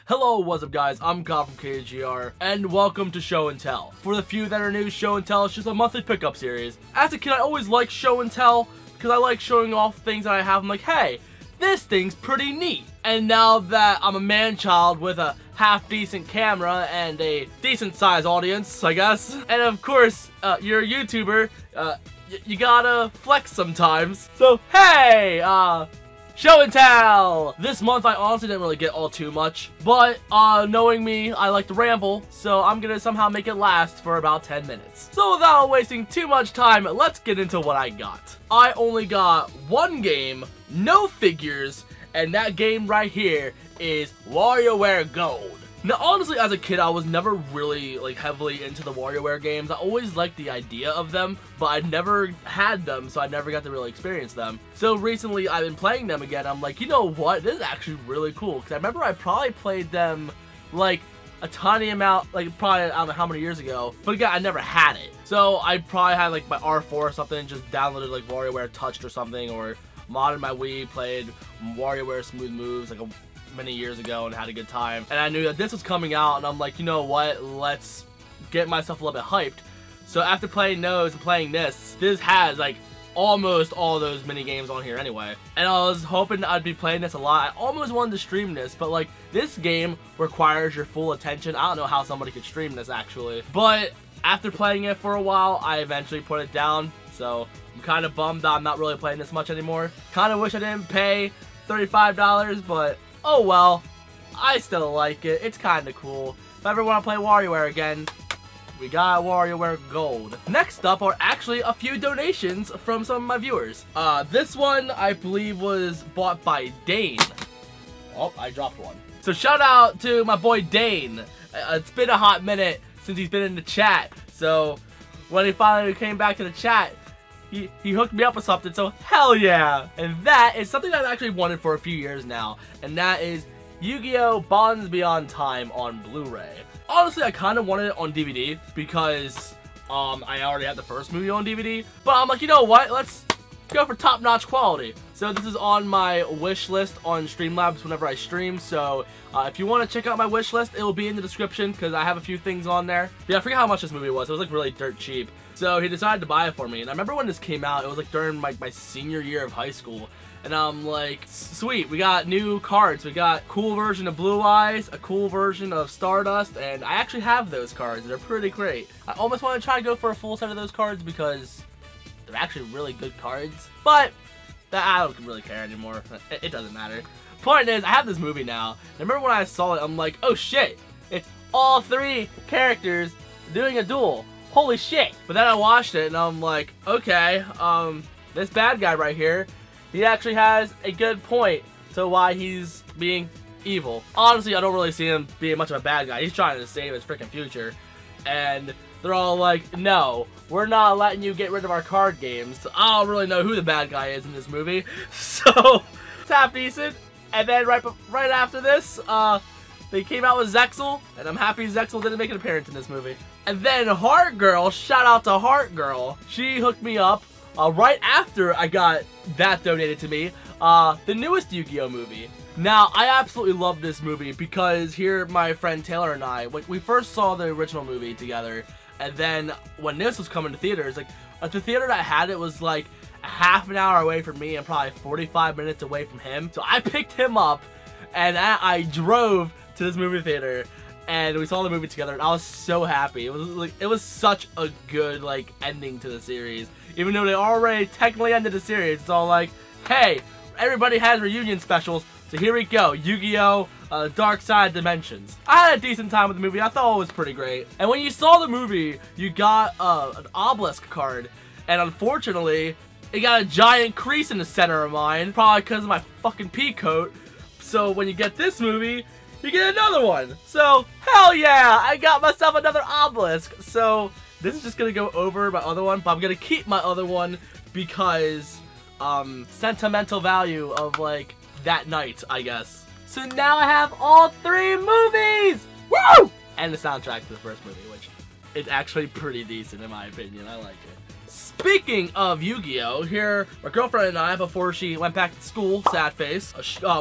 Hello, what's up guys, I'm Kyle from KGR, and welcome to Show and Tell. For the few that are new, Show and Tell is just a monthly pickup series. As a kid, I always liked Show and Tell, because I like showing off things that I have. I'm like, hey, this thing's pretty neat. And now that I'm a man-child with a half-decent camera and a decent-sized audience, I guess, and of course, you're a YouTuber, you gotta flex sometimes. So, hey, Show and Tell! This month I honestly didn't really get all too much, but knowing me, I like to ramble, so I'm gonna somehow make it last for about 10 minutes. So without wasting too much time, let's get into what I got. I only got one game, no figures, and that game right here is WarioWare Gold. Now, honestly, as a kid, I was never really, heavily into the WarioWare games. I always liked the idea of them, but I never had them, so I never got to really experience them. So recently, I've been playing them again. I'm like, you know what? This is actually really cool, because I remember I probably played them, a tiny amount, probably, I don't know how many years ago. But again, I never had it. So I probably had, my R4 or something, and just downloaded, WarioWare Touched or something, or modded my Wii, played WarioWare Smooth Moves, many years ago and had a good time. And I knew that this was coming out, and I'm like, you know what, let's get myself a little bit hyped. So after playing those and playing this has almost all those mini games on here anyway. And I was hoping I'd be playing this a lot. I almost wanted to stream this, but this game requires your full attention. I don't know how somebody could stream this actually, but after playing it for a while, I eventually put it down. So I'm kind of bummed that I'm not really playing this much anymore. Kind of wish I didn't pay $35, but oh well, I still like it. It's kind of cool. If I ever want to play WarioWare again, we got WarioWare Gold. Next up are actually a few donations from some of my viewers. This one, I believe, was bought by Dane. Oh, I dropped one. So shout out to my boy Dane. It's been a hot minute since he's been in the chat. So when he finally came back to the chat, he hooked me up with something, so hell yeah! And that is something I've actually wanted for a few years now, and that is Yu-Gi-Oh! Bonds Beyond Time on Blu-ray. Honestly, I kind of wanted it on DVD because I already had the first movie on DVD, but I'm like, you know what? Let's go for top-notch quality. So this is on my wish list on Streamlabs whenever I stream, so if you want to check out my wish list, it will be in the description because I have a few things on there. Yeah, I forget how much this movie was. It was really dirt cheap. So he decided to buy it for me, and I remember when this came out, it was during my senior year of high school, and I'm like, sweet, we got new cards. We got a cool version of Blue Eyes, a cool version of Stardust, and I actually have those cards. They're pretty great. I almost want to try to go for a full set of those cards because they're actually really good cards, but I don't really care anymore. It doesn't matter. Point is, I have this movie now, and I remember when I saw it, I'm like, oh shit, it's all three characters doing a duel. Holy shit. But then I watched it and I'm like, okay, this bad guy right here, he actually has a good point to why he's being evil. Honestly, I don't really see him being much of a bad guy. He's trying to save his freaking future. And they're all like, no, we're not letting you get rid of our card games. I don't really know who the bad guy is in this movie. So, it's half decent. And then right after this, they came out with Zexal, and I'm happy Zexal didn't make an appearance in this movie. And then Heart Girl, shout out to Heart Girl, she hooked me up right after I got that donated to me, the newest Yu-Gi-Oh! Movie. Now, I absolutely love this movie because here my friend Taylor and I, we first saw the original movie together, and then when this was coming to theaters, the theater that had it was a half an hour away from me and probably 45 minutes away from him. So I picked him up and I drove to this movie theater and we saw the movie together, and I was so happy. It was such a good ending to the series. Even though they already technically ended the series, it's all like, hey, everybody has reunion specials, so here we go, Yu-Gi-Oh! Dark Side Dimensions. I had a decent time with the movie. I thought it was pretty great. And when you saw the movie, you got an obelisk card, and unfortunately, it got a giant crease in the center of mine, probably because of my fucking pea coat. So when you get this movie, you get another one. So, hell yeah, I got myself another obelisk. So, this is just going to go over my other one, but I'm going to keep my other one because, sentimental value of, that night, I guess. So now I have all three movies! Woo! And the soundtrack to the first movie, which is actually pretty decent in my opinion. I like it. Speaking of Yu-Gi-Oh, here, my girlfriend and I, before she went back to school, sad face,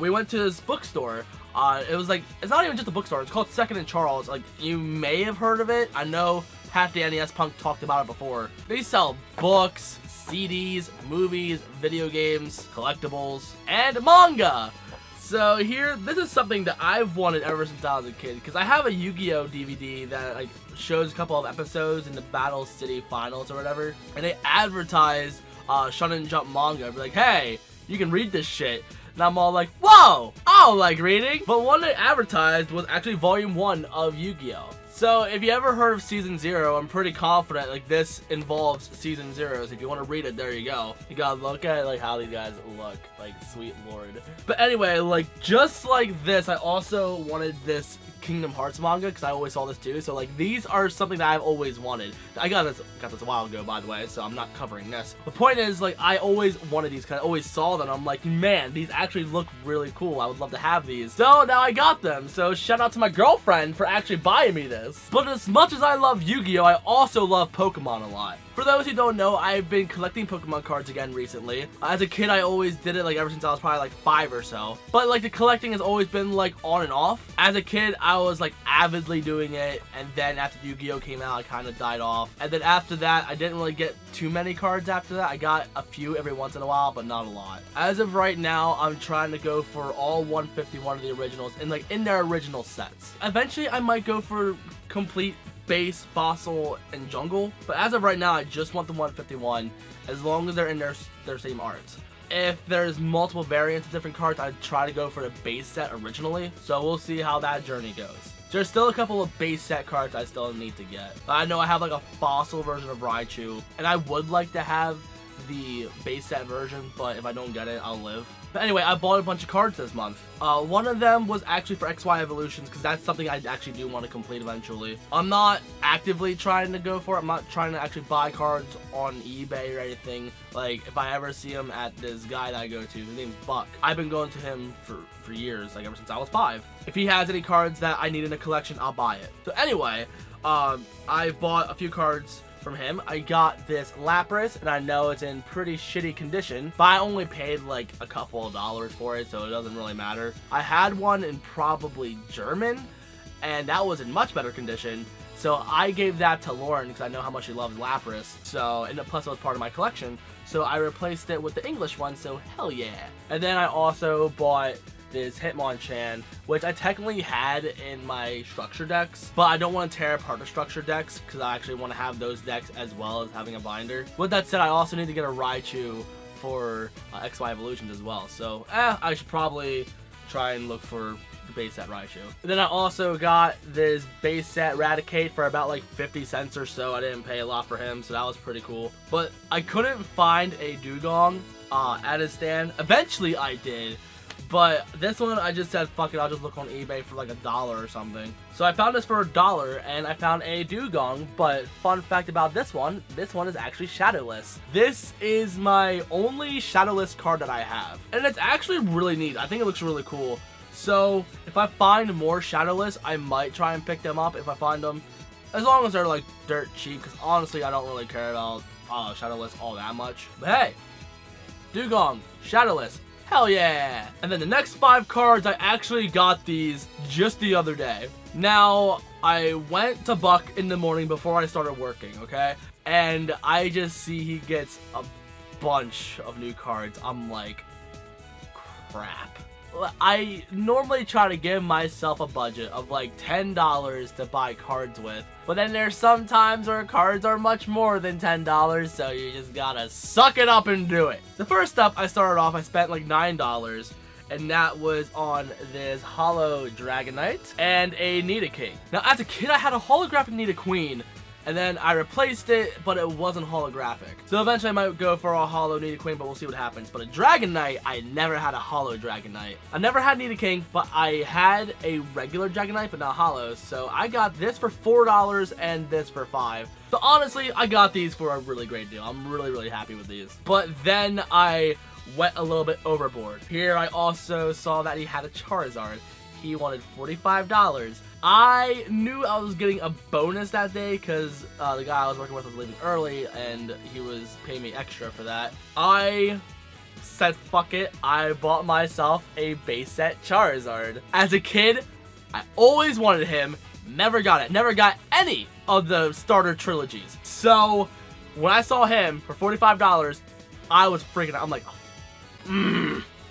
we went to this bookstore It was like, it's not even just a bookstore. It's called Second and Charles. Like, you may have heard of it. I know half the NES Punk talked about it before. They sell books, CDs, movies, video games, collectibles, and manga. So here, this is something that I've wanted ever since I was a kid, because I have a Yu-Gi-Oh DVD that like shows a couple of episodes in the Battle City Finals or whatever, and they advertise Shonen Jump manga. Be like, hey, you can read this shit. And I'm all like, whoa, I don't like reading. But one they advertised was actually Volume 1 of Yu-Gi-Oh! So if you ever heard of Season 0, I'm pretty confident like this involves Season 0. So if you want to read it, there you go. You gotta look at like how these guys look, like sweet lord. But anyway, like just like this, I also wanted this Kingdom Hearts manga because I always saw this too. So like these are something that I've always wanted. I got this a while ago, by the way, so I'm not covering this. The point is, like, I always wanted these because I always saw them. I'm like, man, these actually look really cool. I would love to have these. So now I got them. So shout out to my girlfriend for actually buying me this. But as much as I love Yu-Gi-Oh, I also love Pokemon a lot. For those who don't know, I've been collecting Pokemon cards again recently. As a kid, I always did it like ever since I was probably like 5 or so. But like the collecting has always been like on and off. As a kid, I was like avidly doing it, and then after Yu-Gi-Oh came out, I kind of died off. And then after that, I didn't really get too many cards after that. I got a few every once in a while, but not a lot. As of right now, I'm trying to go for all 151 of the originals and like in their original sets. Eventually, I might go for complete base, fossil, and jungle, but as of right now, I just want the 151 as long as they're in their same arts. If there's multiple variants of different cards, I'd try to go for the base set originally, so we'll see how that journey goes. There's still a couple of base set cards I still need to get. I know I have like a fossil version of Raichu, and I would like to have the base set version, but if I don't get it, I'll live. But anyway, I bought a bunch of cards this month. One of them was actually for XY Evolutions, because that's something I actually do want to complete eventually. I'm not actively trying to go for it. I'm not trying to actually buy cards on eBay or anything. Like, if I ever see him at this guy that I go to, his name's Buck. I've been going to him for years, like ever since I was 5. If he has any cards that I need in a collection, I'll buy it. So anyway, I've bought a few cards from him. I got this Lapras, and I know it's in pretty shitty condition, but I only paid like a couple of dollars for it, so it doesn't really matter. I had one in probably German, and that was in much better condition, so I gave that to Lauren because I know how much she loves Lapras, so, and plus it was part of my collection, so I replaced it with the English one, so hell yeah. And then I also bought this Hitmonchan, which I technically had in my structure decks, but I don't want to tear apart the structure decks because I actually want to have those decks as well as having a binder. With that said, I also need to get a Raichu for XY Evolutions as well, so I should probably try and look for the base set Raichu. And then I also got this base set Raticate for about like 50 cents or so. I didn't pay a lot for him, so that was pretty cool. But I couldn't find a Dugong at his stand. Eventually I did, but this one, I just said, fuck it, I'll just look on eBay for like $1 or something. So I found this for $1, and I found a Dugong, but fun fact about this one is actually shadowless. This is my only shadowless card that I have, and it's actually really neat. I think it looks really cool. So if I find more shadowless, I might try and pick them up if I find them, as long as they're like dirt cheap, because honestly, I don't really care about shadowless all that much. But hey, Dugong, shadowless. Hell yeah! And then the next 5 cards, I actually got these just the other day. Now, I went to Buck in the morning before I started working, okay? And I just see he gets a bunch of new cards. I'm like, crap. I normally try to give myself a budget of like $10 to buy cards with, but then there's some times where cards are much more than $10, so you just gotta suck it up and do it. The first up, I started off, I spent like $9, and that was on this Holo Dragonite and a Nidoking. Now, as a kid, I had a holographic Nidoqueen, and then I replaced it, but it wasn't holographic. So eventually I might go for a holo Nidoqueen, but we'll see what happens. But a Dragonite, I never had a holo Dragonite. I never had Nidoking, but I had a regular Dragonite, but not holo. So I got this for $4 and this for $5. So honestly, I got these for a really great deal. I'm really, really happy with these. But then I went a little bit overboard. Here I also saw that he had a Charizard. He wanted $45. I knew I was getting a bonus that day because the guy I was working with was leaving early and he was paying me extra for that. I said fuck it, I bought myself a base set Charizard. As a kid, I always wanted him, never got it, never got any of the starter trilogies. So when I saw him for $45, I was freaking out. I'm like,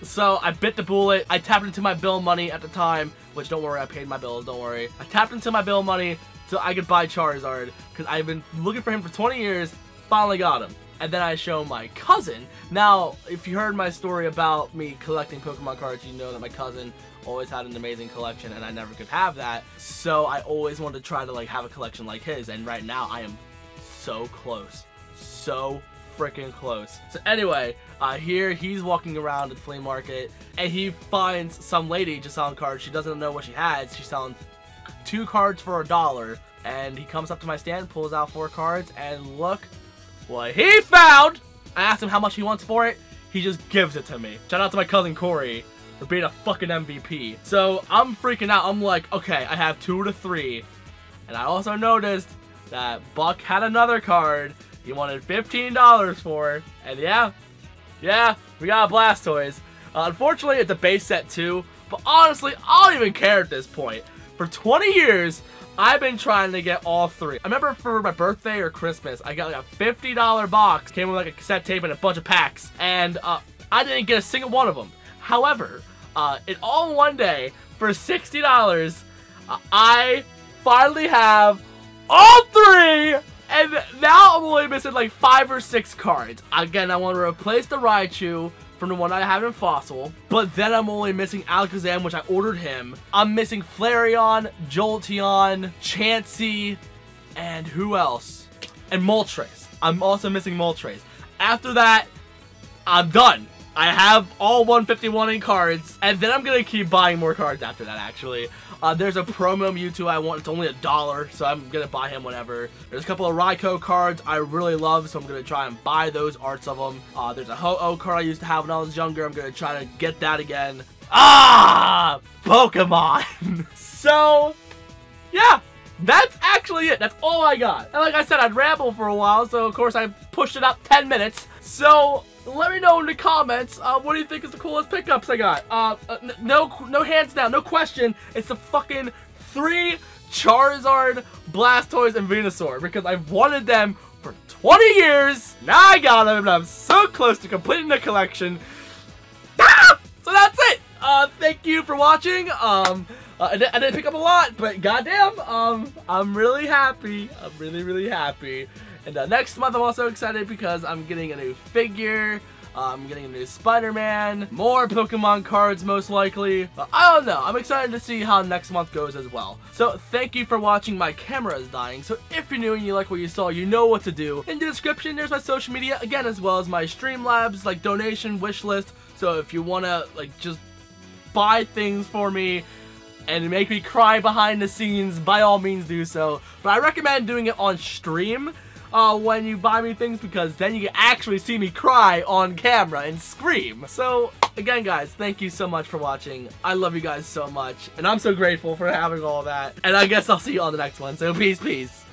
So I bit the bullet. I tapped into my bill money at the time, which don't worry, I paid my bills, don't worry. I tapped into my bill money so I could buy Charizard because I've been looking for him for 20 years, finally got him. And then I show my cousin. Now, if you heard my story about me collecting Pokemon cards, you know that my cousin always had an amazing collection and I never could have that. So I always wanted to try to like have a collection like his, and right now I am so close. So freaking close. So anyway, here he's walking around at the flea market and he finds some lady just selling cards. She doesn't know what she has. She's selling 2 cards for $1, and he comes up to my stand, pulls out 4 cards, and look what he found. I asked him how much he wants for it. He just gives it to me. Shout out to my cousin Corey for being a fucking MVP. So I'm freaking out. I'm like, okay, I have 2 to 3. And I also noticed that Buck had another card he wanted $15 for. And yeah, we got a Blastoise. Unfortunately, it's a base set too. But honestly, I don't even care at this point. For 20 years, I've been trying to get all 3. I remember for my birthday or Christmas, I got like a $50 box. Came with like a cassette tape and a bunch of packs. And I didn't get a single one of them. However, in all one day, for $60, I finally have all 3! And now I'm only missing like 5 or 6 cards. Again, I want to replace the Raichu from the one I have in Fossil, but then I'm only missing Alakazam, which I ordered him. I'm missing Flareon, Jolteon, Chansey, and who else? And Moltres. I'm also missing Moltres. After that, I'm done. I have all 151 in cards, and then I'm gonna keep buying more cards after that, actually. There's a promo Mewtwo I want. It's only $1, so I'm gonna buy him whenever. There's a couple of Raikou cards I really love, so I'm gonna try and buy those arts of them. There's a Ho-Oh card I used to have when I was younger. I'm gonna try to get that again. Pokemon! So, yeah, that's actually it. That's all I got. And like I said, I'd ramble for a while, so of course I pushed it up 10 minutes. So, let me know in the comments, what do you think is the coolest pickups I got? No hands down, no question, it's the fucking 3 Charizard, Blastoise, and Venusaur, because I've wanted them for 20 years, now I got them, and I'm so close to completing the collection. So that's it! Thank you for watching. I didn't pick up a lot, but goddamn, I'm really happy. I'm really happy. And next month I'm also excited because I'm getting a new figure, I'm getting a new Spider-Man, more Pokemon cards most likely. I don't know, I'm excited to see how next month goes as well. So thank you for watching. My camera is dying, so if you're new and you like what you saw, you know what to do. In the description there's my social media, again, as well as my Streamlabs, like donation, wish list. So if you wanna like just buy things for me and make me cry behind the scenes, by all means do so. But I recommend doing it on stream when you buy me things, because then you can actually see me cry on camera and scream. So again, guys, thank you so much for watching. I love you guys so much, and I'm so grateful for having all that. And I guess I'll see you on the next one. So peace.